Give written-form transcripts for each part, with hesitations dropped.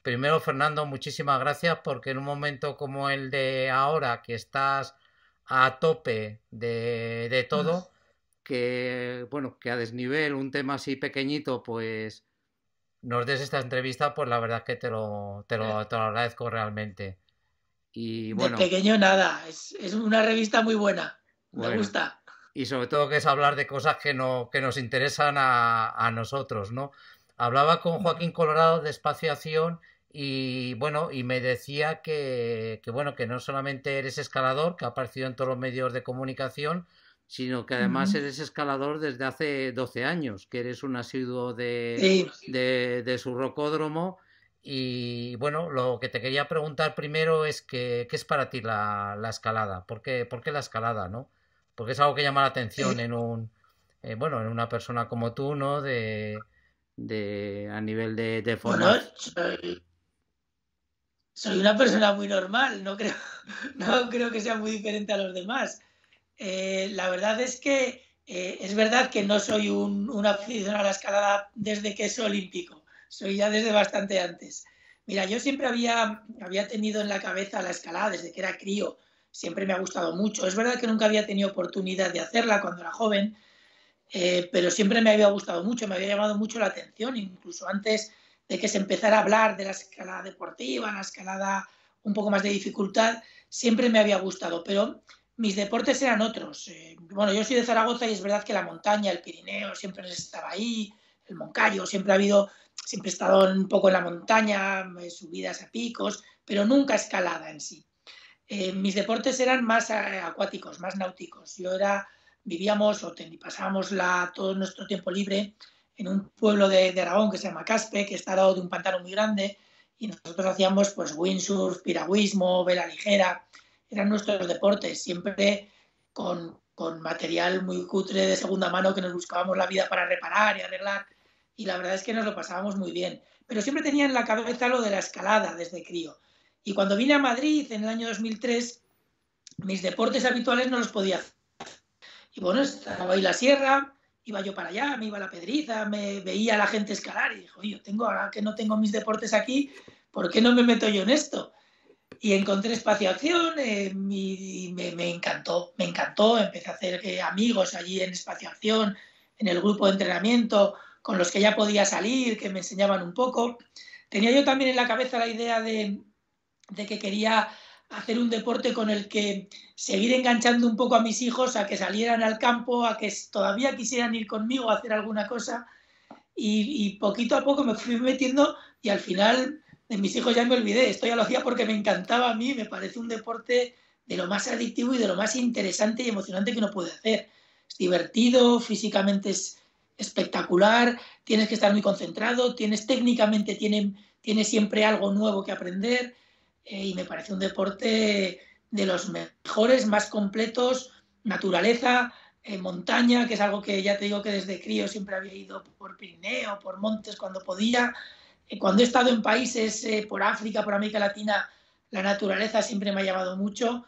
primero, Fernando, muchísimas gracias porque en un momento como el de ahora, que estás a tope de todo, que bueno, que a desnivel un tema así pequeñito, pues nos des esta entrevista, pues la verdad es que te lo agradezco realmente. Y De bueno, pequeño nada, es una revista muy buena, me bueno, gusta. y sobre todo que es hablar de cosas que, no, que nos interesan a nosotros, ¿no? Hablaba con Joaquín Colorado de Espaciación y bueno, y me decía bueno, que no solamente eres escalador, que ha aparecido en todos los medios de comunicación, sino que además eres escalador desde hace 12 años, que eres un asiduo Sí, de su rocódromo. Y bueno, lo que te quería preguntar primero es ¿qué es para ti la escalada? Por qué la escalada, no? Porque es algo que llama la atención eh, en bueno, en una persona como tú, ¿no? A nivel de bueno, formación. soy una persona muy normal, no creo, no creo que sea muy diferente a los demás. La verdad es que es verdad que no soy un aficionado a la escalada desde que es olímpico, soy ya desde bastante antes. Mira, yo siempre había tenido en la cabeza la escalada desde que era crío, siempre me ha gustado mucho. Es verdad que nunca había tenido oportunidad de hacerla cuando era joven, pero siempre me había gustado mucho, me había llamado mucho la atención, incluso antes de que se empezara a hablar de la escalada deportiva, la escalada un poco más de dificultad, siempre me había gustado, pero mis deportes eran otros. Bueno, yo soy de Zaragoza y es verdad que la montaña, el Pirineo, siempre estaba ahí, el Moncayo, siempre he estado un poco en la montaña, subidas a picos, pero nunca escalada en sí. Mis deportes eran más acuáticos, más náuticos. Vivíamos pasábamos todo nuestro tiempo libre en un pueblo de Aragón que se llama Caspe, que está al lado de un pantano muy grande, y nosotros hacíamos pues windsurf, piragüismo, vela ligera, eran nuestros deportes, siempre con material muy cutre de segunda mano que nos buscábamos la vida para reparar y arreglar, y la verdad es que nos lo pasábamos muy bien. Pero siempre tenía en la cabeza lo de la escalada desde crío. Y cuando vine a Madrid en el año 2003, mis deportes habituales no los podía hacer. Y bueno, estaba ahí la sierra, iba yo para allá, me iba a la Pedriza, me veía a la gente escalar y dijo, yo ahora que no tengo mis deportes aquí, ¿por qué no me meto yo en esto? Y encontré Espacio Acción y me encantó, empecé a hacer amigos allí en Espacio Acción, en el grupo de entrenamiento, con los que ya podía salir, que me enseñaban un poco. Tenía yo también en la cabeza la idea de que quería hacer un deporte con el que seguir enganchando un poco a mis hijos a que salieran al campo, a que todavía quisieran ir conmigo a hacer alguna cosa y poquito a poco me fui metiendo y al final de mis hijos ya me olvidé. Esto ya lo hacía porque me encantaba a mí, me parece un deporte de lo más adictivo y de lo más interesante y emocionante que uno puede hacer. Es divertido, físicamente es espectacular, tienes que estar muy concentrado, tienes siempre algo nuevo que aprender y me parece un deporte de los mejores, más completos, naturaleza, montaña, que es algo que ya te digo que desde crío siempre había ido por Pirineo, por montes cuando podía. Cuando he estado en países por África, por América Latina, la naturaleza siempre me ha llamado mucho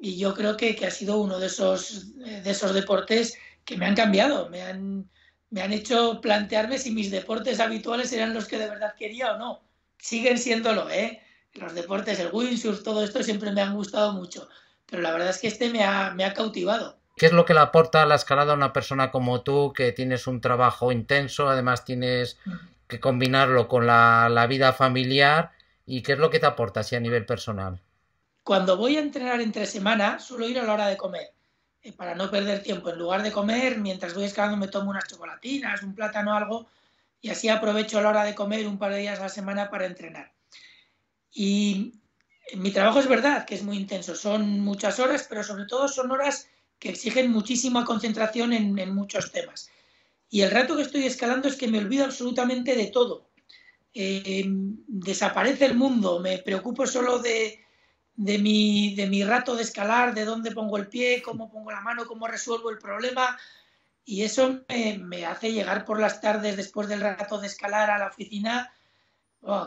y yo creo que ha sido uno de esos deportes que me han cambiado, me han hecho plantearme si mis deportes habituales eran los que de verdad quería o no. Siguen siéndolo, ¿eh? Los deportes, el windsurf, todo esto siempre me han gustado mucho, pero la verdad es que este me ha cautivado. ¿Qué es lo que le aporta la escalada a una persona como tú, que tienes un trabajo intenso, además tienes que combinarlo con la vida familiar? ¿Y qué es lo que te aporta así a nivel personal? Cuando voy a entrenar entre semana, suelo ir a la hora de comer, para no perder tiempo. En lugar de comer, mientras voy escalando me tomo unas chocolatinas, un plátano, algo, y así aprovecho la hora de comer un par de días a la semana para entrenar. Y mi trabajo es verdad que es muy intenso, son muchas horas, pero sobre todo son horas que exigen muchísima concentración en muchos temas. Y el rato que estoy escalando es que me olvido absolutamente de todo. Desaparece el mundo, me preocupo solo de mi rato de escalar, de dónde pongo el pie, cómo pongo la mano, cómo resuelvo el problema. Y eso me hace llegar por las tardes después del rato de escalar a la oficina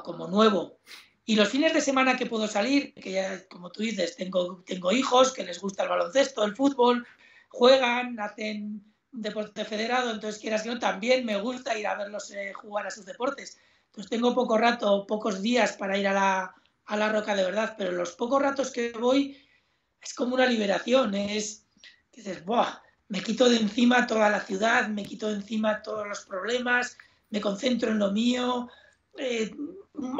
como nuevo. Y los fines de semana que puedo salir, que ya, como tú dices, tengo hijos que les gusta el baloncesto, el fútbol, juegan, hacen un deporte federado, entonces quieras que no, también me gusta ir a verlos jugar a sus deportes. Entonces tengo poco rato, pocos días para ir a la roca de verdad, pero los pocos ratos que voy es como una liberación, es, dices, ¡buah! Me quito de encima toda la ciudad, me quito de encima todos los problemas, me concentro en lo mío, eh,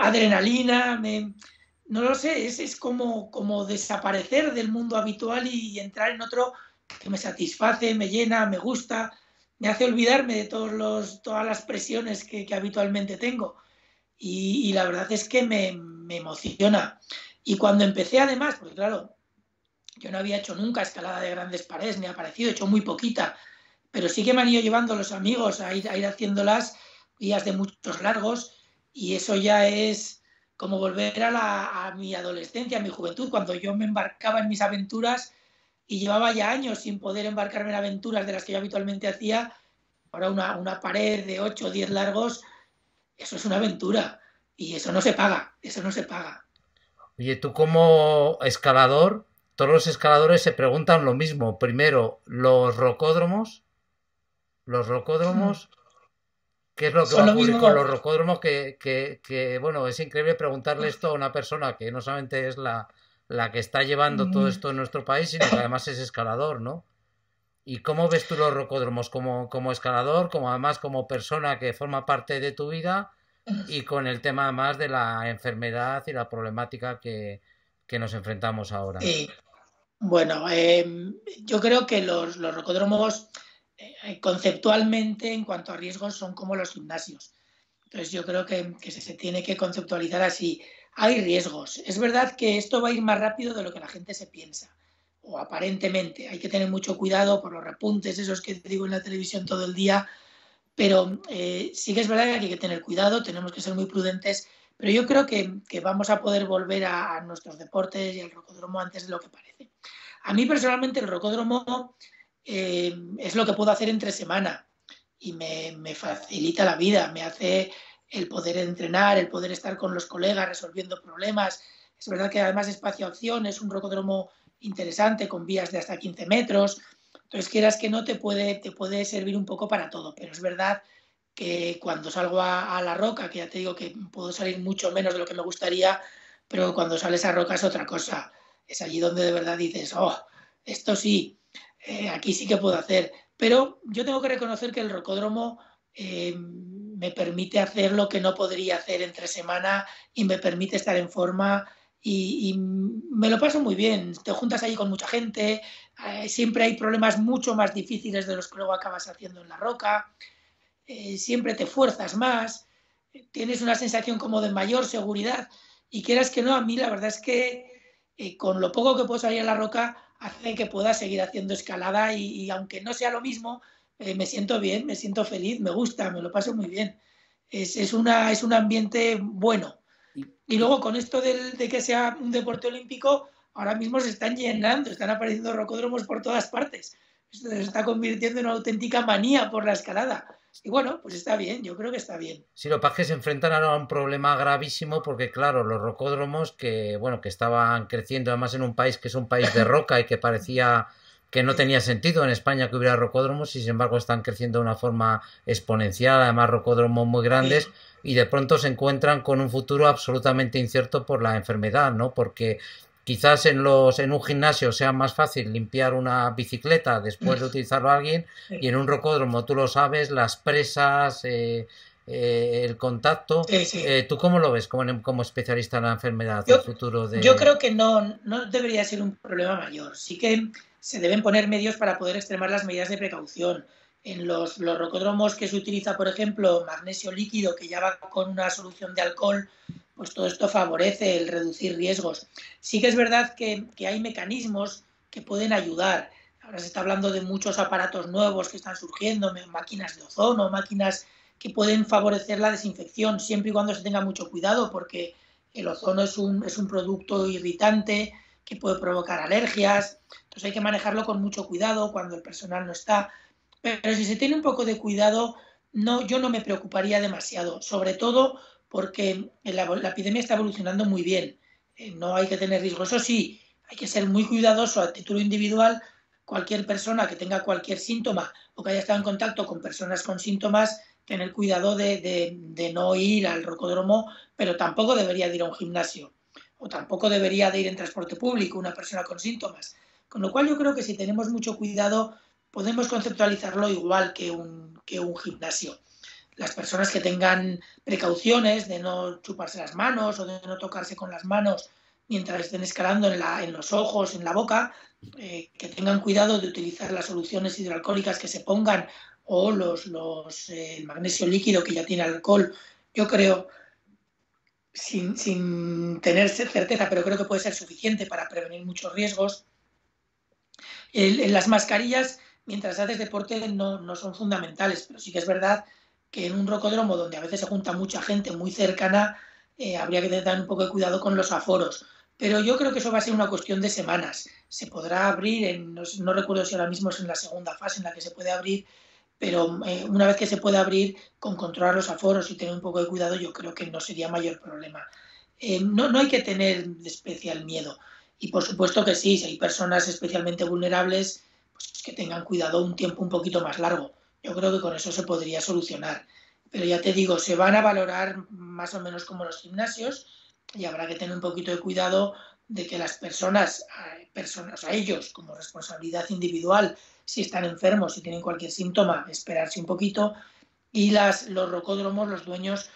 adrenalina, no lo sé, es como desaparecer del mundo habitual y entrar en otro que me satisface, me llena, me gusta, me hace olvidarme de todas las presiones que habitualmente tengo. Y la verdad es que me emociona. Y cuando empecé además, porque claro, yo no había hecho nunca escalada de grandes paredes, me ha parecido, he hecho muy poquita, pero sí que me han ido llevando los amigos a ir haciéndolas días de muchos largos y eso ya es como volver a mi adolescencia, a mi juventud, cuando yo me embarcaba en mis aventuras y llevaba ya años sin poder embarcarme en aventuras de las que yo habitualmente hacía. Ahora una pared de 8 o 10 largos, eso es una aventura y eso no se paga, eso no se paga. Oye, tú como escalador, todos los escaladores se preguntan lo mismo. Primero, los rocódromos, ¿qué es lo que va Son a lo ocurrir con mismo. los rocódromos? Bueno, es increíble preguntarle esto a una persona que no solamente es la que está llevando todo esto en nuestro país, sino que además es escalador, ¿no? ¿Y cómo ves tú los rocódromos como escalador, como además como persona que forma parte de tu vida y con el tema además de la enfermedad y la problemática que nos enfrentamos ahora? Sí. Bueno, yo creo que los rocódromos conceptualmente en cuanto a riesgos son como los gimnasios. Entonces yo creo que se tiene que conceptualizar así. Hay riesgos. Es verdad que esto va a ir más rápido de lo que la gente se piensa, o aparentemente. Hay que tener mucho cuidado por los repuntes, esos que te digo en la televisión todo el día, pero sí que es verdad que hay que tener cuidado, tenemos que ser muy prudentes, pero yo creo que vamos a poder volver a nuestros deportes y al rocódromo antes de lo que parece. A mí personalmente el rocódromo es lo que puedo hacer entre semana y me facilita la vida, me hace el poder entrenar, el poder estar con los colegas resolviendo problemas. Es verdad que además espacio-acción es un rocódromo interesante con vías de hasta 15 metros. Entonces, quieras que no, te puede servir un poco para todo. Pero es verdad que cuando salgo a la roca, que ya te digo que puedo salir mucho menos de lo que me gustaría, pero cuando sales a roca es otra cosa. Es allí donde de verdad dices, oh, esto sí, aquí sí que puedo hacer. Pero yo tengo que reconocer que el rocódromo me permite hacer lo que no podría hacer entre semana y me permite estar en forma y me lo paso muy bien. Te juntas allí con mucha gente, siempre hay problemas mucho más difíciles de los que luego acabas haciendo en la roca, siempre te fuerzas más, tienes una sensación como de mayor seguridad y quieras que no, a mí la verdad es que con lo poco que puedo salir a la roca hace que pueda seguir haciendo escalada y aunque no sea lo mismo, me siento bien, me siento feliz, me gusta, me lo paso muy bien. Es un ambiente bueno. Y, Y y- luego con esto de que sea un deporte olímpico, ahora mismo se están llenando, están apareciendo rocódromos por todas partes. Esto se está convirtiendo en una auténtica manía por la escalada. Y bueno, pues está bien, yo creo que está bien. Sí, lo que pasa es que se enfrentan ahora a un problema gravísimo porque, claro, los rocódromos que estaban creciendo además en un país que es un país de roca y que parecía que no tenía sentido en España que hubiera rocódromos y sin embargo están creciendo de una forma exponencial, además rocódromos muy grandes y de pronto se encuentran con un futuro absolutamente incierto por la enfermedad, ¿no? Porque quizás en un gimnasio sea más fácil limpiar una bicicleta después de utilizarlo a alguien y en un rocódromo, tú lo sabes, las presas, el contacto. Sí, sí. ¿Tú cómo lo ves como especialista en la enfermedad, el Yo, futuro yo de... creo que no debería ser un problema mayor. Sí que se deben poner medios para poder extremar las medidas de precaución. En los rocódromos que se utiliza, por ejemplo, magnesio líquido, que ya va con una solución de alcohol, pues todo esto favorece el reducir riesgos. Sí que es verdad que hay mecanismos que pueden ayudar. Ahora se está hablando de muchos aparatos nuevos que están surgiendo, máquinas de ozono, máquinas que pueden favorecer la desinfección, siempre y cuando se tenga mucho cuidado, porque el ozono es un producto irritante que puede provocar alergias, entonces hay que manejarlo con mucho cuidado cuando el personal no está. Pero si se tiene un poco de cuidado, no, yo no me preocuparía demasiado, sobre todo porque la epidemia está evolucionando muy bien. No hay que tener riesgo. Eso sí, hay que ser muy cuidadoso a título individual. Cualquier persona que tenga cualquier síntoma o que haya estado en contacto con personas con síntomas tener cuidado de no ir al rocódromo, pero tampoco debería de ir a un gimnasio o tampoco debería de ir en transporte público una persona con síntomas. Con lo cual yo creo que si tenemos mucho cuidado podemos conceptualizarlo igual que un gimnasio. Las personas que tengan precauciones de no chuparse las manos o de no tocarse con las manos mientras estén escalando en los ojos, en la boca, que tengan cuidado de utilizar las soluciones hidroalcohólicas que se pongan o el magnesio líquido que ya tiene alcohol. Yo creo, sin tener certeza, pero creo que puede ser suficiente para prevenir muchos riesgos. Las mascarillas, mientras haces deporte, no son fundamentales, pero sí que es verdad que en un rocódromo donde a veces se junta mucha gente muy cercana, habría que tener un poco de cuidado con los aforos. Pero yo creo que eso va a ser una cuestión de semanas. Se podrá abrir, no recuerdo si ahora mismo es en la segunda fase en la que se puede abrir, pero una vez que se pueda abrir, con controlar los aforos y tener un poco de cuidado, yo creo que no sería mayor problema. No hay que tener especial miedo. Y por supuesto que sí, si hay personas especialmente vulnerables, pues que tengan cuidado un tiempo un poquito más largo. Yo creo que con eso se podría solucionar. Pero ya te digo, se van a valorar más o menos como los gimnasios y habrá que tener un poquito de cuidado de que las personas a ellos como responsabilidad individual, si están enfermos, si tienen cualquier síntoma, esperarse un poquito. Y los rocódromos, los dueños,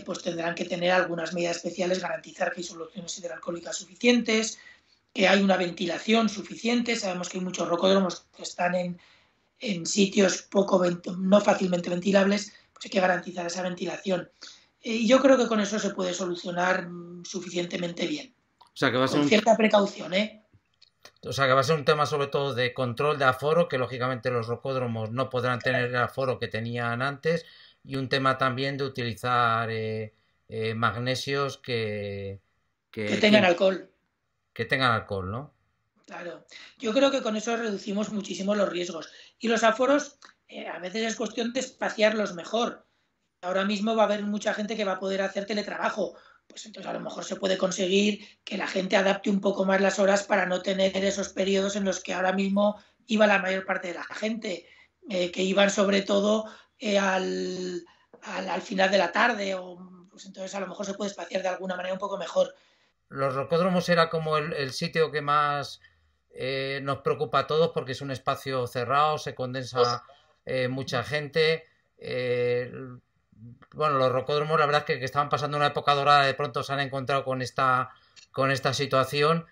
pues tendrán que tener algunas medidas especiales, garantizar que hay soluciones hidroalcohólicas suficientes, que hay una ventilación suficiente. Sabemos que hay muchos rocódromos que están en sitios no fácilmente ventilables, pues hay que garantizar esa ventilación. Y yo creo que con eso se puede solucionar suficientemente bien. O sea, que va a ser con cierta precaución, ¿eh? O sea, que va a ser un tema sobre todo de control de aforo, que lógicamente los rocódromos no podrán tener el aforo que tenían antes, y un tema también de utilizar magnesios que tengan alcohol. Que tengan alcohol, ¿no? Claro, yo creo que con eso reducimos muchísimo los riesgos. Y los aforos, a veces es cuestión de espaciarlos mejor. Ahora mismo va a haber mucha gente que va a poder hacer teletrabajo. Pues entonces a lo mejor se puede conseguir que la gente adapte un poco más las horas para no tener esos periodos en los que ahora mismo iba la mayor parte de la gente, que iban sobre todo al final de la tarde. Pues entonces a lo mejor se puede espaciar de alguna manera un poco mejor. Los rocódromos era como el sitio que más nos preocupa a todos porque es un espacio cerrado, se condensa mucha gente. Bueno, los rocódromos la verdad es que estaban pasando una época dorada, de pronto se han encontrado con esta situación,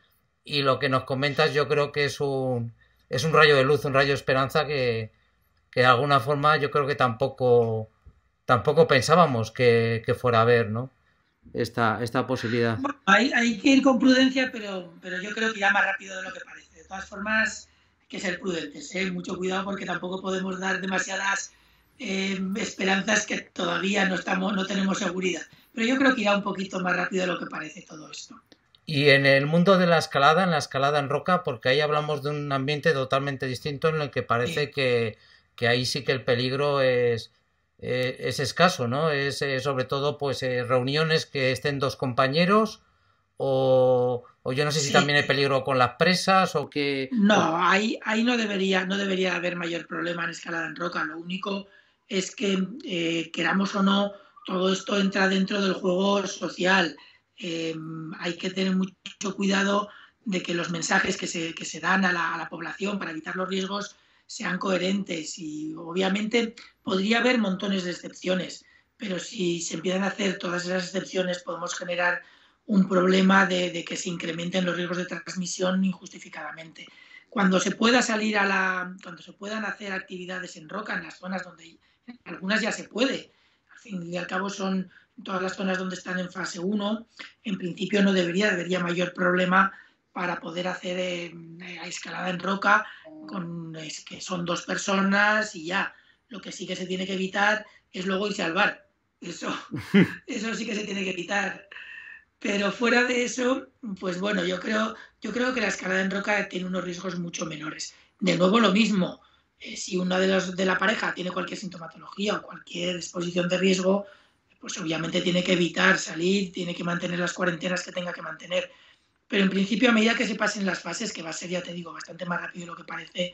y lo que nos comentas yo creo que es un rayo de luz, un rayo de esperanza que de alguna forma yo creo que tampoco pensábamos que fuera a haber, ¿no? Esta posibilidad. Bueno, hay que ir con prudencia, pero yo creo que irá más rápido de lo que parece. De todas formas, hay que ser prudentes, ¿eh? Mucho cuidado porque tampoco podemos dar demasiadas esperanzas que todavía no tenemos seguridad. Pero yo creo que irá un poquito más rápido de lo que parece todo esto. Y en el mundo de la escalada en roca, porque ahí hablamos de un ambiente totalmente distinto en el que parece Sí. que ahí sí que el peligro es escaso, ¿no? Es sobre todo pues reuniones que estén dos compañeros o yo no sé si Sí. también hay peligro con las presas o que... No, ahí no debería haber mayor problema en escalada en roca. Lo único es que, queramos o no, todo esto entra dentro del juego social. Hay que tener mucho cuidado de que los mensajes que se dan a la población para evitar los riesgos sean coherentes y obviamente podría haber montones de excepciones, pero si se empiezan a hacer todas esas excepciones podemos generar un problema de que se incrementen los riesgos de transmisión injustificadamente. Cuando se pueda cuando se puedan hacer actividades en roca en las zonas donde algunas ya se puede, al fin y al cabo son todas las zonas donde están en fase 1, en principio no debería mayor problema para poder hacer escalada en roca, que son dos personas y ya. Lo que sí que se tiene que evitar es luego irse al bar. Eso sí que se tiene que evitar. Pero fuera de eso, pues bueno, yo creo que la escalada en roca tiene unos riesgos mucho menores. De nuevo lo mismo, si una de la pareja tiene cualquier sintomatología o cualquier exposición de riesgo, pues obviamente tiene que evitar salir, tiene que mantener las cuarentenas que tenga que mantener. Pero en principio, a medida que se pasen las fases, que va a ser, ya te digo, bastante más rápido de lo que parece,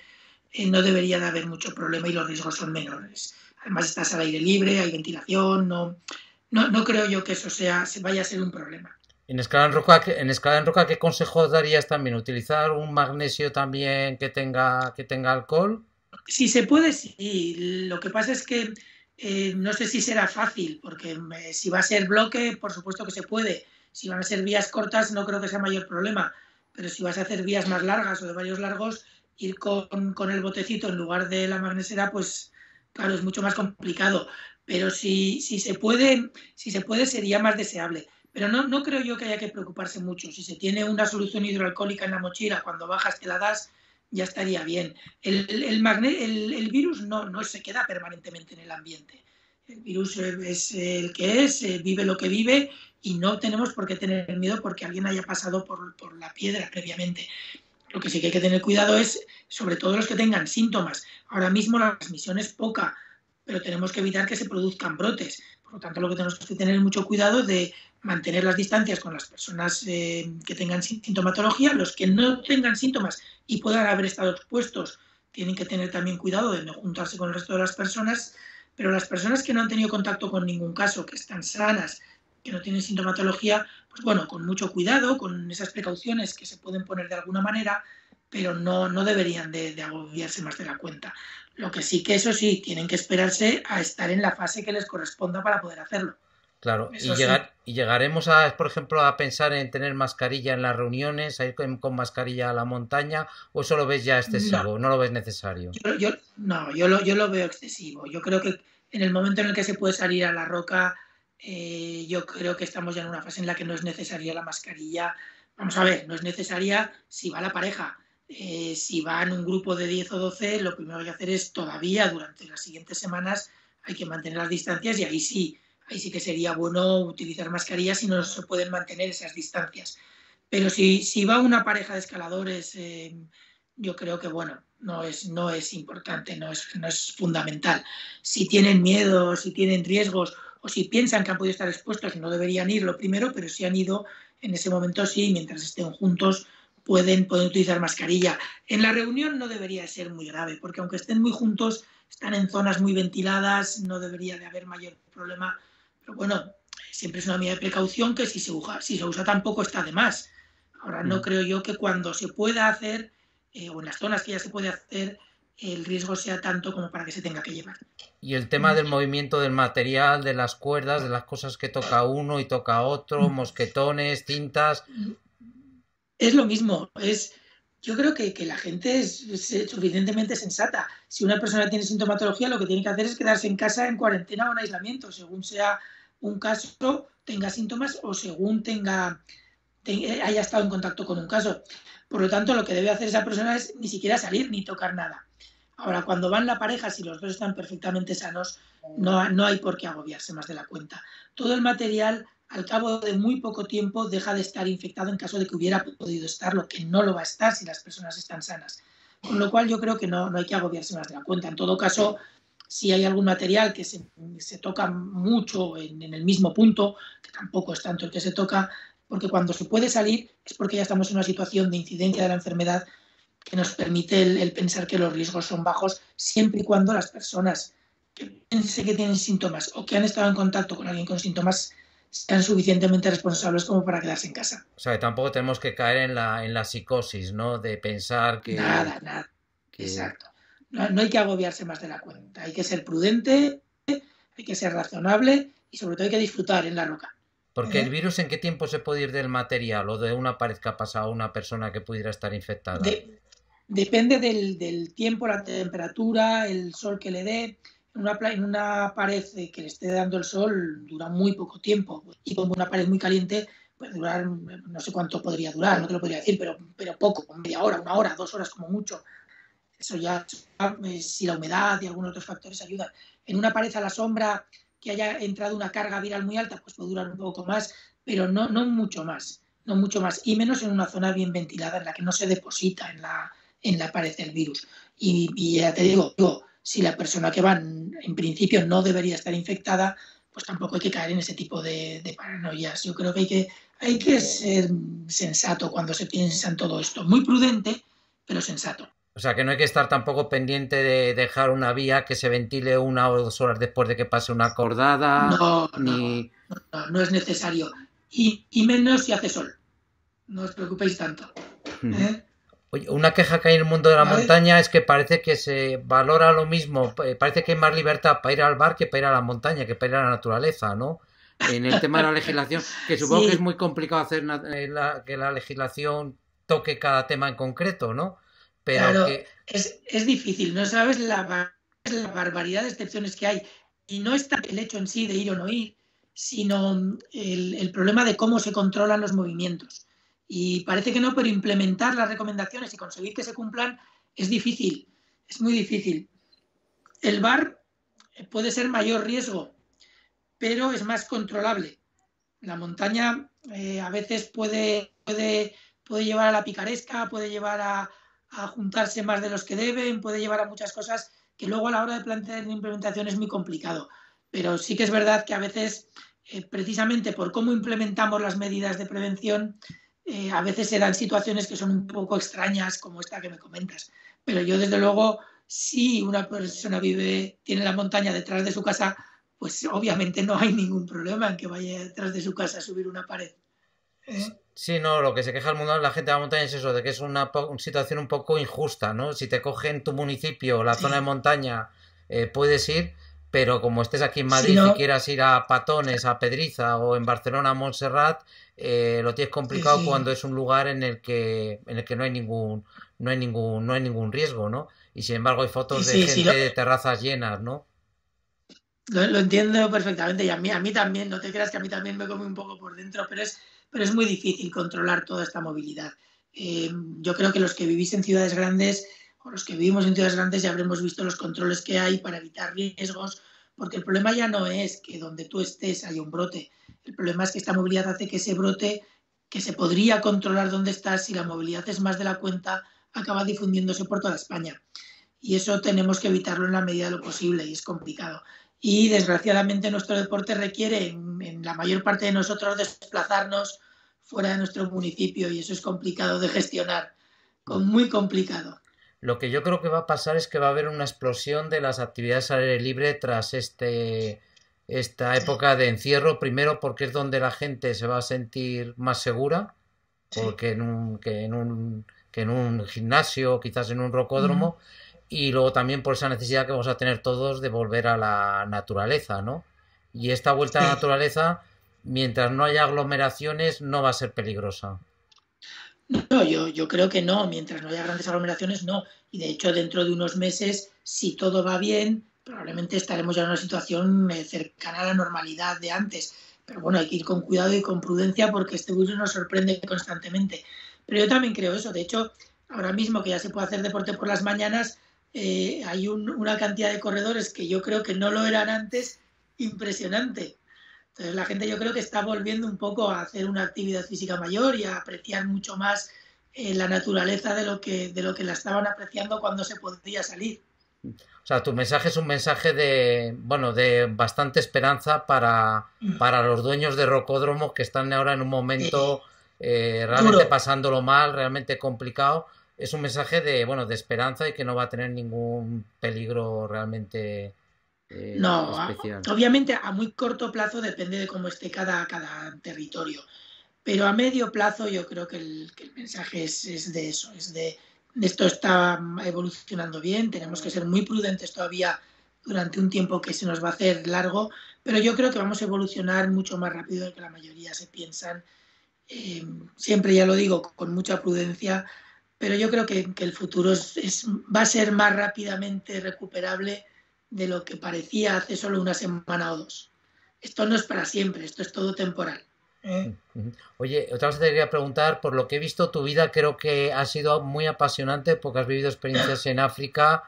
no debería de haber mucho problema y los riesgos son menores. además estás al aire libre, hay ventilación, no creo yo que eso vaya a ser un problema. En escala en roca, ¿qué consejos darías también? ¿Utilizar un magnesio también que tenga alcohol? Si se puede, sí. Lo que pasa es que no sé si será fácil, porque si va a ser bloque, por supuesto que se puede. Si van a ser vías cortas, no creo que sea mayor problema. Pero si vas a hacer vías más largas o de varios largos, ir con el botecito en lugar de la magnesera, pues claro, es mucho más complicado. Pero si se puede, sería más deseable. Pero no creo yo que haya que preocuparse mucho. Si se tiene una solución hidroalcohólica en la mochila, cuando bajas te la das, ya estaría bien. El virus no se queda permanentemente en el ambiente. El virus es el que es, vive lo que vive y no tenemos por qué tener miedo porque alguien haya pasado por la piedra previamente. Lo que sí que hay que tener cuidado es, sobre todo los que tengan síntomas. Ahora mismo la transmisión es poca, pero tenemos que evitar que se produzcan brotes. Por lo tanto, lo que tenemos que tener mucho cuidado de mantener las distancias con las personas que tengan sintomatología. Los que no tengan síntomas y puedan haber estado expuestos tienen que tener también cuidado de no juntarse con el resto de las personas, pero las personas que no han tenido contacto con ningún caso, que están sanas, que no tienen sintomatología, pues bueno, con mucho cuidado, con esas precauciones que se pueden poner de alguna manera, pero no deberían de agobiarse más de la cuenta. Lo que sí que eso sí, tienen que esperarse a estar en la fase que les corresponda para poder hacerlo. Claro, Eso sí. y llegaremos por ejemplo, a pensar en tener mascarilla en las reuniones, a ir con mascarilla a la montaña, o eso lo ves ya No, excesivo, no lo ves necesario. yo lo veo excesivo. Yo creo que en el momento en el que se puede salir a la roca, yo creo que estamos ya en una fase en la que no es necesaria la mascarilla. Vamos a ver, no es necesaria si va la pareja. Si van un grupo de 10 o 12, lo primero que hay que hacer es todavía durante las siguientes semanas hay que mantener las distancias y ahí sí que sería bueno utilizar mascarillas si no se pueden mantener esas distancias. Pero si va una pareja de escaladores, yo creo que bueno, no es importante, no es fundamental. Si tienen miedo, si tienen riesgos o si piensan que han podido estar expuestos, no deberían ir lo primero, pero si han ido, en ese momento sí, mientras estén juntos, pueden utilizar mascarilla. En la reunión no debería ser muy grave, porque aunque estén muy juntos, están en zonas muy ventiladas, no debería de haber mayor problema. Pero bueno, siempre es una medida de precaución que si se usa tampoco está de más. Ahora no creo yo que cuando se pueda hacer, o en las zonas que ya se puede hacer, el riesgo sea tanto como para que se tenga que llevar. Y el tema del movimiento del material, de las cuerdas, de las cosas que toca uno y toca otro, mosquetones, cintas. Es lo mismo, yo creo que la gente es suficientemente sensata. Si una persona tiene sintomatología, lo que tiene que hacer es quedarse en casa en cuarentena o en aislamiento, según sea un caso, tenga síntomas o según haya estado en contacto con un caso. Por lo tanto, lo que debe hacer esa persona es ni siquiera salir ni tocar nada. Ahora, cuando van la pareja, si los dos están perfectamente sanos, no hay por qué agobiarse más de la cuenta. Todo el material, al cabo de muy poco tiempo, deja de estar infectado en caso de que hubiera podido estarlo, que no lo va a estar si las personas están sanas. Con lo cual, yo creo que no hay que agobiarse más de la cuenta. En todo caso, si hay algún material que se toca mucho en el mismo punto, que tampoco es tanto el que se toca, porque cuando se puede salir es porque ya estamos en una situación de incidencia de la enfermedad que nos permite el pensar que los riesgos son bajos siempre y cuando las personas que piensen que tienen síntomas o que han estado en contacto con alguien con síntomas sean suficientemente responsables como para quedarse en casa. O sea, que tampoco tenemos que caer en la psicosis, ¿no? De pensar Nada. que... Exacto. No hay que agobiarse más de la cuenta. Hay que ser prudente, hay que ser razonable y sobre todo hay que disfrutar en la roca. Porque el virus, ¿en qué tiempo se puede ir del material o de una pared que ha pasado a una persona que pudiera estar infectada? Depende del tiempo, la temperatura, el sol que le dé. En una pared que le esté dando el sol dura muy poco tiempo y como una pared muy caliente puede durar, no sé cuánto podría durar, no te lo podría decir, pero poco, media hora, 1 hora, 2 horas como mucho. Eso ya, si la humedad y algunos otros factores ayudan. En una pared a la sombra que haya entrado una carga viral muy alta, pues puede durar un poco más, pero no mucho más, no mucho más, y menos en una zona bien ventilada en la que no se deposita en la pared del virus. Y ya te digo, si la persona que va en principio no debería estar infectada, pues tampoco hay que caer en ese tipo de paranoias. Yo creo que hay que ser sensato cuando se piensa en todo esto. Muy prudente, pero sensato. O sea que no hay que estar tampoco pendiente de dejar una vía que se ventile 1 o 2 horas después de que pase una acordada, No, no, ni... no, no es necesario. Y menos si hace sol. No os preocupéis tanto. ¿Eh? Oye, una queja que hay en el mundo de la ¿Vale? montaña es que parece que se valora lo mismo, parece que hay más libertad para ir al bar que para ir a la montaña, que para ir a la naturaleza, ¿no? En el tema de la legislación, que supongo que es Sí, muy complicado hacer que la legislación toque cada tema en concreto, ¿no? Pero claro, que... es difícil. No sabes la barbaridad de excepciones que hay. Y no está el hecho en sí de ir o no ir, sino el problema de cómo se controlan los movimientos. Y parece que no, pero implementar las recomendaciones y conseguir que se cumplan es difícil, es muy difícil. El bar puede ser mayor riesgo, pero es más controlable. La montaña a veces puede llevar a la picaresca, puede llevar a juntarse más de los que deben, puede llevar a muchas cosas que luego a la hora de plantear la implementación es muy complicado. Pero sí que es verdad que a veces, precisamente por cómo implementamos las medidas de prevención, a veces se dan situaciones que son un poco extrañas, como esta que me comentas. Pero yo, desde luego, si una persona tiene la montaña detrás de su casa, pues obviamente no hay ningún problema en que vaya detrás de su casa a subir una pared. ¿Eh? Sí, no, lo que se queja el mundo de la gente de la montaña es eso, de que es una situación un poco injusta, ¿no? Si te cogen tu municipio, la zona de Sí, montaña, puedes ir, pero como estés aquí en si Madrid y no, quieras ir a Patones, a Pedriza o en Barcelona a Montserrat, lo tienes sí, complicado cuando sí, es un lugar en el que no hay ningún riesgo, ¿no? Y sin embargo hay fotos de sí, sí, gente de terrazas llenas, ¿no? lo entiendo perfectamente y a mí también, no te creas que a mí también me come un poco por dentro, pero es muy difícil controlar toda esta movilidad. Yo creo que los que vivís en ciudades grandes o los que vivimos en ciudades grandes ya habremos visto los controles que hay para evitar riesgos, porque el problema ya no es que donde tú estés haya un brote, el problema es que esta movilidad hace que ese brote, que se podría controlar donde estás, si la movilidad es más de la cuenta, acaba difundiéndose por toda España. Y eso tenemos que evitarlo en la medida de lo posible y es complicado. Y desgraciadamente nuestro deporte requiere en la mayor parte de nosotros desplazarnos fuera de nuestro municipio y eso es complicado de gestionar, muy complicado. Lo que yo creo que va a pasar es que va a haber una explosión de las actividades al aire libre tras esta Sí, época de encierro, primero porque es donde la gente se va a sentir más segura, sí. porque que en un gimnasio, quizás en un Mm, rocódromo, y luego también por esa necesidad que vamos a tener todos de volver a la naturaleza, ¿no? Y esta vuelta a la sí. naturaleza, mientras no haya aglomeraciones, no va a ser peligrosa. No, yo creo que no, mientras no haya grandes aglomeraciones, no. Y de hecho, dentro de unos meses, si todo va bien, probablemente estaremos ya en una situación cercana a la normalidad de antes. Pero bueno, hay que ir con cuidado y con prudencia porque este virus nos sorprende constantemente. Pero yo también creo eso. De hecho, ahora mismo que ya se puede hacer deporte por las mañanas, hay una cantidad de corredores que yo creo que no lo eran antes, impresionante. Entonces la gente yo creo que está volviendo un poco a hacer una actividad física mayor y a apreciar mucho más la naturaleza de lo que la estaban apreciando cuando se podía salir. O sea, tu mensaje es un mensaje de, bueno, de bastante esperanza para los dueños de rocódromos que están ahora en un momento realmente Duro. pasándolo mal, realmente complicado. Es un mensaje de, bueno, de esperanza y que no va a tener ningún peligro realmente No, especial. obviamente a muy corto plazo depende de cómo esté cada territorio, pero a medio plazo yo creo que el mensaje es de eso, de esto está evolucionando bien, tenemos que ser muy prudentes todavía durante un tiempo que se nos va a hacer largo, pero yo creo que vamos a evolucionar mucho más rápido de lo que la mayoría se piensan. Siempre, ya lo digo, con mucha prudencia, pero yo creo que el futuro va a ser más rápidamente recuperable de lo que parecía hace solo una semana o dos. Esto no es para siempre, esto es todo temporal. ¿Eh? Oye, otra vez te quería preguntar, por lo que he visto, tu vida creo que ha sido muy apasionante porque has vivido experiencias en África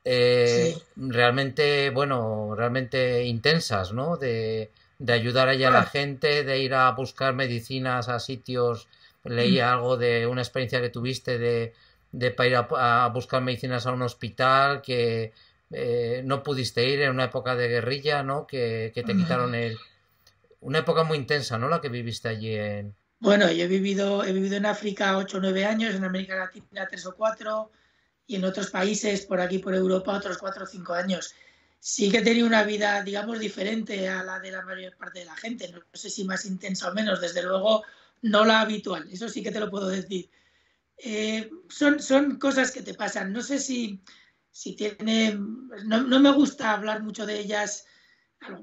Sí. realmente, bueno, realmente intensas, ¿no? De ayudar allá a la Ah, gente, de ir a buscar medicinas a sitios. Leía algo de una experiencia que tuviste de para ir a buscar medicinas a un hospital que no pudiste ir en una época de guerrilla, ¿no? Que te quitaron el... Una época muy intensa, ¿no? La que viviste allí en... bueno, yo he vivido en África 8 o 9 años, en América Latina 3 o 4, y en otros países, por aquí, por Europa, otros 4 o 5 años. Sí que he tenido una vida, digamos, diferente a la de la mayor parte de la gente. No sé si más intensa o menos, desde luego no la habitual, eso sí que te lo puedo decir. Son cosas que te pasan. No sé si tiene... No me gusta hablar mucho de ellas.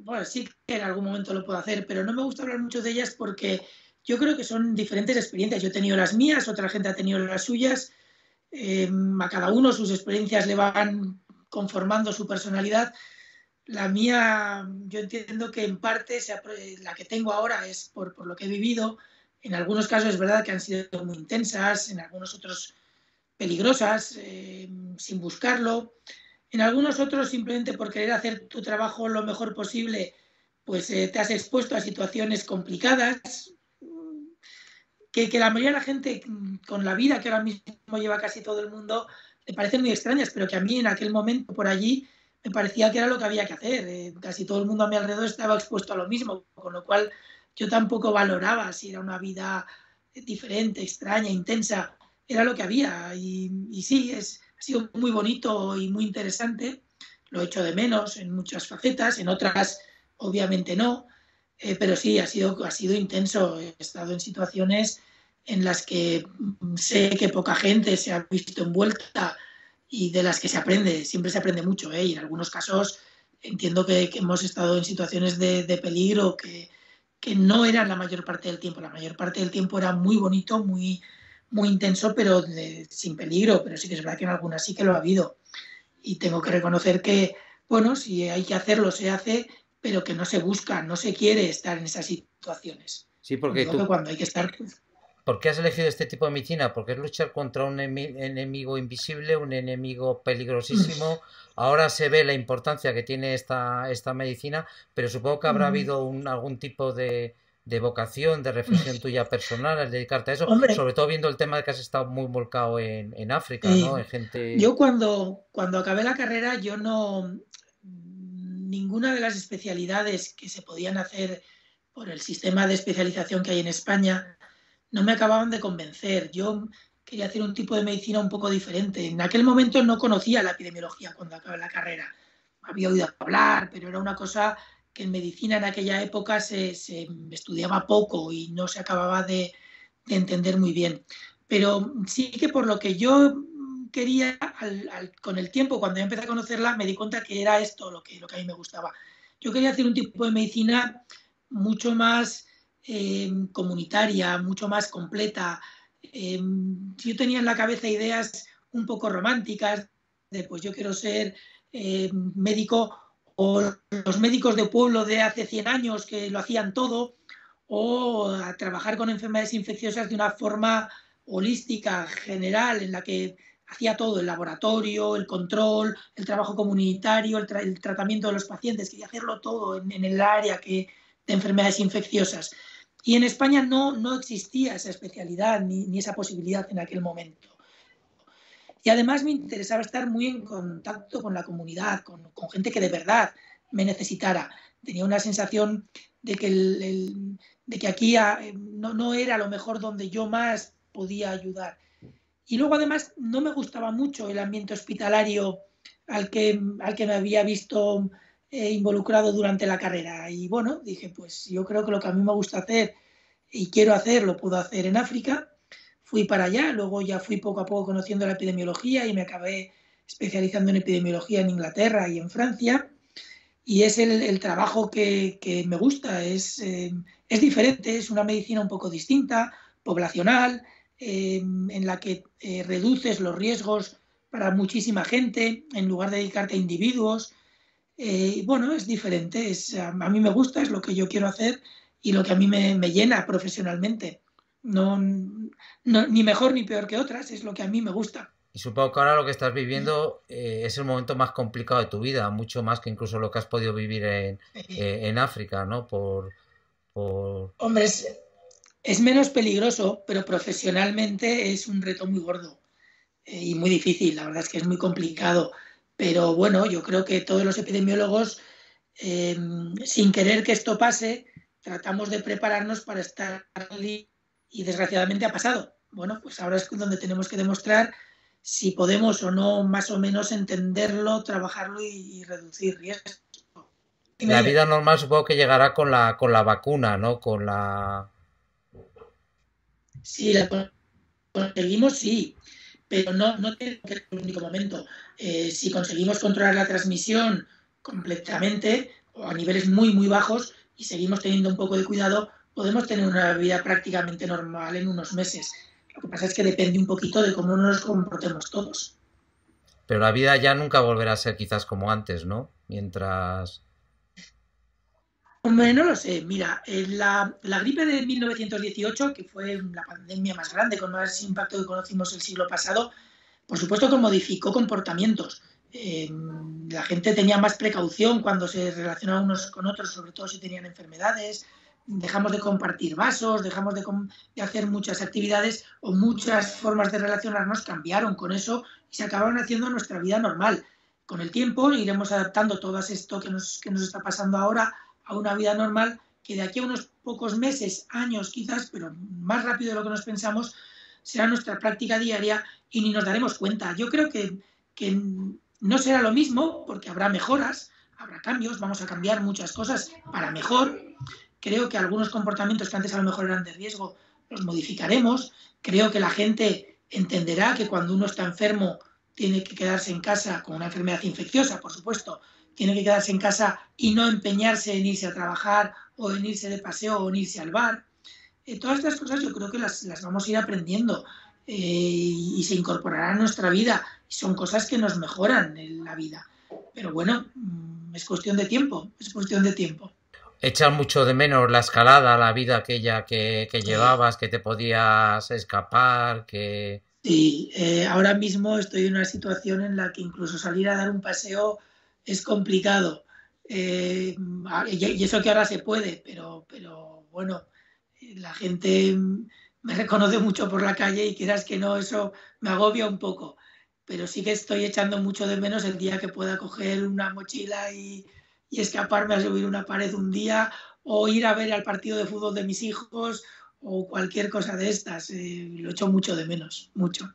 Bueno, sí que en algún momento lo puedo hacer, pero no me gusta hablar mucho de ellas porque yo creo que son diferentes experiencias. Yo he tenido las mías, otra gente ha tenido las suyas. A cada uno sus experiencias le van conformando su personalidad. La mía, yo entiendo que en parte la que tengo ahora es por lo que he vivido. En algunos casos es verdad que han sido muy intensas, en algunos otros peligrosas, sin buscarlo. En algunos otros, simplemente por querer hacer tu trabajo lo mejor posible, pues te has expuesto a situaciones complicadas, que la mayoría de la gente, con la vida que ahora mismo lleva casi todo el mundo, le parecen muy extrañas, pero que a mí en aquel momento por allí me parecía que era lo que había que hacer. Casi todo el mundo a mi alrededor estaba expuesto a lo mismo, con lo cual yo tampoco valoraba si era una vida diferente, extraña, intensa, era lo que había. Y sí, ha sido muy bonito y muy interesante, lo he hecho de menos en muchas facetas, en otras obviamente no, pero sí, ha sido intenso. He estado en situaciones en las que sé que poca gente se ha visto envuelta y de las que se aprende, siempre se aprende mucho, ¿eh? Y en algunos casos entiendo que hemos estado en situaciones de peligro que no eran la mayor parte del tiempo. La mayor parte del tiempo era muy bonito, muy intenso, pero sin peligro. Pero sí que es verdad que en algunas sí que lo ha habido. Y tengo que reconocer que, bueno, si hay que hacerlo, se hace, pero que no se busca, no se quiere estar en esas situaciones. Sí, porque Digo que tú, cuando hay que estar, pues, ¿por qué has elegido este tipo de medicina? Porque es luchar contra un enemigo invisible, un enemigo peligrosísimo. Ahora se ve la importancia que tiene esta medicina, pero supongo que habrá habido algún tipo de vocación, de reflexión tuya personal al dedicarte a eso, hombre, sobre todo viendo el tema de que has estado muy volcado en África, ¿no? En gente... yo cuando acabé la carrera, yo no, ninguna de las especialidades que se podían hacer por el sistema de especialización que hay en España no me acababan de convencer. Yo quería hacer un tipo de medicina un poco diferente. En aquel momento no conocía la epidemiología cuando acabé la carrera. Había oído hablar, pero era una cosa que en medicina en aquella época se estudiaba poco y no se acababa de entender muy bien. Pero sí que por lo que yo quería, con el tiempo, cuando yo empecé a conocerla, me di cuenta que era esto lo que a mí me gustaba. Yo quería hacer un tipo de medicina mucho más comunitaria, mucho más completa. Yo tenía en la cabeza ideas un poco románticas de, pues yo quiero ser médico o los médicos de pueblo de hace 100 años que lo hacían todo, o a trabajar con enfermedades infecciosas de una forma holística, general, en la que hacía todo, el laboratorio, el control, el trabajo comunitario, el tratamiento de los pacientes, quería hacerlo todo en el área de enfermedades infecciosas. Y en España no existía esa especialidad ni esa posibilidad en aquel momento. Y además me interesaba estar muy en contacto con la comunidad, con gente que de verdad me necesitara. Tenía una sensación de que, de que aquí no era a lo mejor donde yo más podía ayudar. Y luego además no me gustaba mucho el ambiente hospitalario al que me había visto involucrado durante la carrera. Y bueno, dije, pues yo creo que lo que a mí me gusta hacer y quiero hacer, lo puedo hacer en África. Fui para allá, luego ya fui poco a poco conociendo la epidemiología y me acabé especializando en epidemiología en Inglaterra y en Francia. Y es el trabajo que me gusta, es diferente, es una medicina un poco distinta, poblacional, en la que reduces los riesgos para muchísima gente en lugar de dedicarte a individuos. Bueno, es diferente, a mí me gusta, es lo que yo quiero hacer y lo que a mí me llena profesionalmente. Ni mejor ni peor que otras, es lo que a mí me gusta. Y supongo que ahora lo que estás viviendo es el momento más complicado de tu vida, mucho más que incluso lo que has podido vivir en África, ¿no? Por... Hombre, es menos peligroso, pero profesionalmente es un reto muy gordo y muy difícil. La verdad es que es muy complicado. Pero bueno, yo creo que todos los epidemiólogos, eh, sin querer que esto pase, tratamos de prepararnos para estar allí y desgraciadamente ha pasado. Bueno, pues ahora es donde tenemos que demostrar si podemos o no más o menos entenderlo, trabajarlo y reducir riesgos. Dime, La dime. vida normal supongo que llegará con la vacuna, ¿no? Con la... Si la conseguimos, sí, pero no tiene que ser el único momento. Si conseguimos controlar la transmisión completamente o a niveles muy, muy bajos y seguimos teniendo un poco de cuidado, podemos tener una vida prácticamente normal en unos meses. Lo que pasa es que depende un poquito de cómo nos comportemos todos. Pero la vida ya nunca volverá a ser quizás como antes, ¿no? Mientras... Hombre, no lo sé. Mira, la gripe de 1918, que fue la pandemia más grande, con más impacto que conocimos el siglo pasado, por supuesto que modificó comportamientos. La gente tenía más precaución cuando se relacionaba unos con otros, sobre todo si tenían enfermedades. Dejamos de compartir vasos, dejamos de hacer muchas actividades o muchas formas de relacionarnos cambiaron con eso y se acabaron haciendo nuestra vida normal. Con el tiempo iremos adaptando todo esto que nos está pasando ahora a una vida normal que de aquí a unos pocos meses, años quizás, pero más rápido de lo que nos pensamos, será nuestra práctica diaria y ni nos daremos cuenta. Yo creo que no será lo mismo porque habrá mejoras, habrá cambios, vamos a cambiar muchas cosas para mejor. Creo que algunos comportamientos que antes a lo mejor eran de riesgo los modificaremos. Creo que la gente entenderá que cuando uno está enfermo tiene que quedarse en casa con una enfermedad infecciosa, por supuesto, tiene que quedarse en casa y no empeñarse en irse a trabajar o en irse de paseo o en irse al bar. Todas estas cosas yo creo que las vamos a ir aprendiendo y se incorporarán a nuestra vida. Y son cosas que nos mejoran en la vida. Pero bueno, es cuestión de tiempo, es cuestión de tiempo. Echar mucho de menos la escalada, la vida aquella que Sí, llevabas, que te podías escapar, que... sí. Ahora mismo estoy en una situación en la que incluso salir a dar un paseo es complicado. Y eso que ahora se puede, pero bueno, la gente me reconoce mucho por la calle y quieras que no, eso me agobia un poco. Pero sí que estoy echando mucho de menos el día que pueda coger una mochila y escaparme a subir una pared un día o ir a ver al partido de fútbol de mis hijos o cualquier cosa de estas. Lo echo mucho de menos, mucho.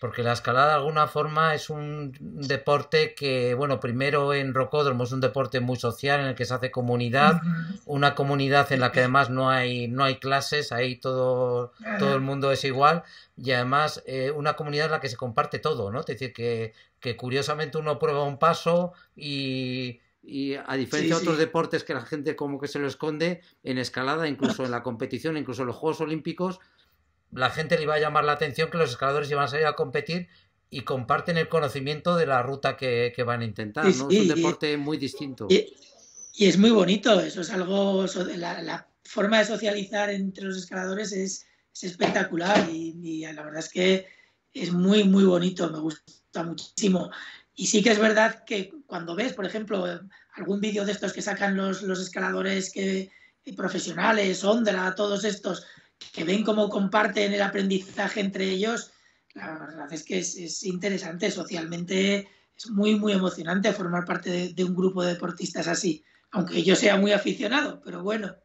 Porque la escalada de alguna forma es un deporte que, bueno, primero en rocódromo es un deporte muy social en el que se hace comunidad, una comunidad en la que además no hay clases, ahí todo el mundo es igual y además una comunidad en la que se comparte todo, ¿no? Es decir, que curiosamente uno prueba un paso y a Sí, diferencia de otros sí. deportes que la gente como que se lo esconde, en escalada, incluso en la competición, incluso en los Juegos Olímpicos, la gente le iba a llamar la atención que los escaladores iban a salir a competir y comparten el conocimiento de la ruta que van a intentar, Sí, ¿no? Es un sí. deporte muy distinto. Y, y es muy bonito, eso es algo, la forma de socializar entre los escaladores es espectacular y la verdad es que es muy, muy bonito, me gusta muchísimo. Y sí que es verdad que cuando ves, por ejemplo, algún vídeo de estos que sacan los escaladores profesionales, Ondra, todos estos, que ven cómo comparten el aprendizaje entre ellos, la verdad es que es interesante socialmente, es muy, muy emocionante formar parte de un grupo de deportistas así aunque yo sea muy aficionado, pero bueno,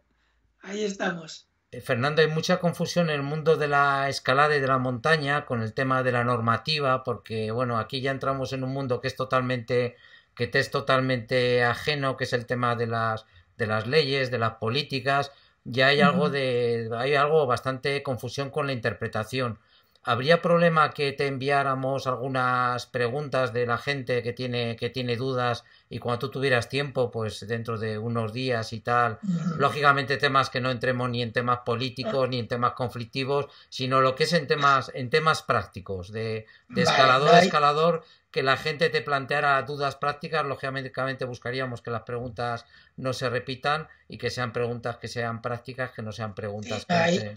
ahí estamos. Fernando, hay mucha confusión en el mundo de la escalada y de la montaña con el tema de la normativa, porque bueno, aquí ya entramos en un mundo que te es totalmente ajeno, que es el tema de las leyes, de las políticas. Ya hay algo bastante confusión con la interpretación. ¿Habría problema que te enviáramos algunas preguntas de la gente que tiene dudas y cuando tú tuvieras tiempo, pues dentro de unos días y tal? Lógicamente temas que no entremos ni en temas políticos ni en temas conflictivos, sino lo que es en temas prácticos, de Vale, no escalador a hay, escalador, que la gente te planteara dudas prácticas, lógicamente buscaríamos que las preguntas no se repitan y que sean preguntas que sean prácticas, que no sean preguntas sí, que te...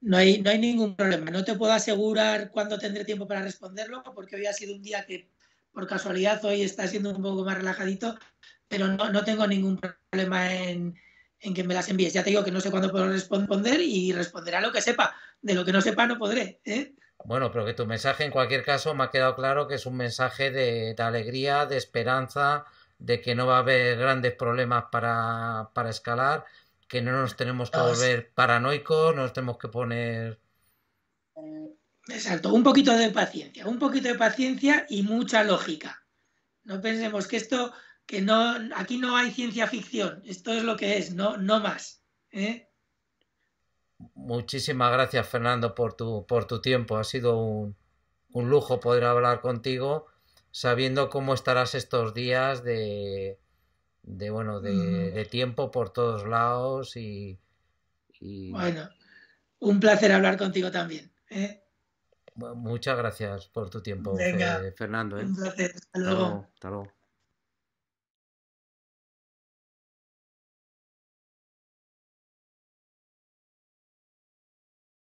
no hay ningún problema. No te puedo asegurar cuándo tendré tiempo para responderlo, porque hoy ha sido un día que, por casualidad, hoy está siendo un poco más relajadito, pero no tengo ningún problema en que me las envíes. Ya te digo que no sé cuándo puedo responder y responderé a lo que sepa. De lo que no sepa no podré. ¿Eh? Bueno, pero que tu mensaje en cualquier caso me ha quedado claro que es un mensaje de alegría, de esperanza, de que no va a haber grandes problemas para escalar, que no nos tenemos que No, volver paranoicos, no nos tenemos que poner... Exacto, un poquito de paciencia y mucha lógica. No pensemos que esto, que no, aquí no hay ciencia ficción, esto es lo que es, no, no más. ¿Eh? Muchísimas gracias, Fernando, por tu tiempo. Ha sido un lujo poder hablar contigo, sabiendo cómo estarás estos días de tiempo por todos lados y Bueno, un placer hablar contigo también. ¿Eh? muchas gracias por tu tiempo, Venga, Fernando, ¿eh? un placer. Hasta Hasta luego. luego, hasta luego.